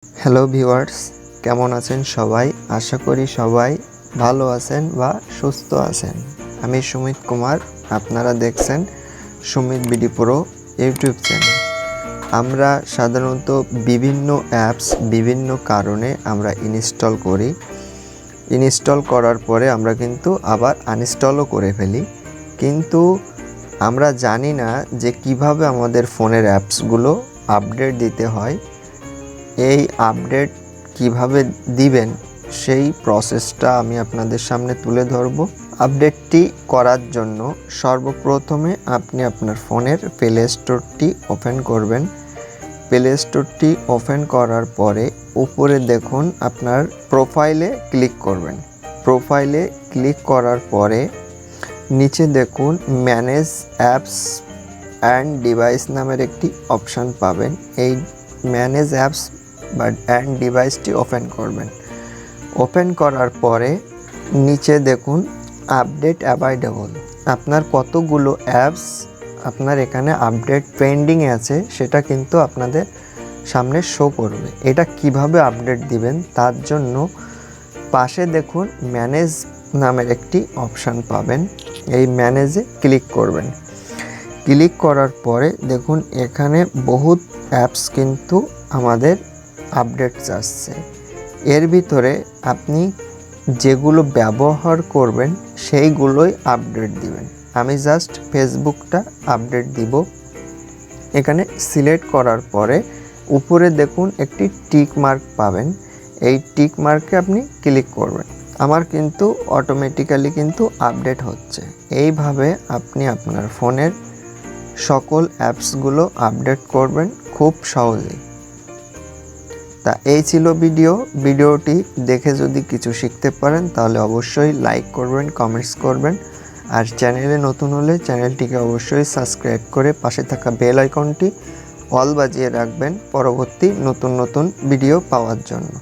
Hello viewers, কেমন আছেন সবাই? আশা করি সবাই ভালো আছেন বা সুস্থ আছেন। আমি সুমিত কুমার, আপনারা দেখছেন Sumit BD pro YouTube channel. আমরা সাধারণত বিভিন্ন অ্যাপস বিভিন্ন কারণে আমরা ইনস্টল করি। ইনস্টল করার পরে আমরা কিন্তু আবার আনইনস্টলও করে ফেলি, কিন্তু আমরা জানি না যে কিভাবে আমাদের ফোনের অ্যাপসগুলো আপডেট দিতে হয়। এই আপডেট কিভাবে দিবেন সেই প্রসেসটা আমি আপনাদের সামনে তুলে ধরব। আপডেটটি করার জন্য সর্বপ্রথমে আপনি আপনার ফোনের প্লে স্টোরটি ওপেন করবেন। প্লে স্টোরটি ওপেন করার পরে উপরে দেখুন আপনার প্রোফাইলে ক্লিক করবেন। প্রোফাইলে ক্লিক করার পরে নিচে দেখুন ম্যানেজ অ্যাপস অ্যান্ড ডিভাইস নামের একটি অপশান পাবেন। এই ম্যানেজ অ্যাপস অ্যান্ড ডিভাইসটি ওপেন করবেন। ওপেন করার পরে নিচে দেখুন আপডেট অ্যাভয়েডেবল। আপনার কতগুলো অ্যাপস আপনার এখানে আপডেট পেন্ডিংয়ে আছে সেটা কিন্তু আপনাদের সামনে শো করবে। এটা কিভাবে আপডেট দিবেন তার জন্য পাশে দেখুন ম্যানেজ নামের একটি অপশান পাবেন। এই ম্যানেজে ক্লিক করবেন। ক্লিক করার পরে দেখুন এখানে বহুত অ্যাপস কিন্তু আমাদের আপডেট আসছে। এর ভিতরে আপনি যেগুলো ব্যবহার করবেন সেইগুলোই আপডেট দিবেন। আমি জাস্ট ফেসবুকটা আপডেট দিব। এখানে সিলেক্ট করার পরে উপরে দেখুন একটি টিক মার্ক পাবেন। এই টিক মার্কে আপনি ক্লিক করবেন। আমার কিন্তু অটোমেটিক্যালি কিন্তু আপডেট হচ্ছে। এইভাবে আপনি আপনার ফোনের সকল অ্যাপসগুলো আপডেট করবেন খুব সহজেই। তা এই ছিল ভিডিওটি দেখে যদি কিছু শিখতে পারেন তাহলে অবশ্যই লাইক করবেন, কমেন্টস করবেন, আর চ্যানেলে নতুন হলে চ্যানেলটিকে অবশ্যই সাবস্ক্রাইব করে পাশে থাকা বেল আইকনটি অল বাজিয়ে রাখবেন পরবর্তী নতুন ভিডিও পাওয়ার জন্য।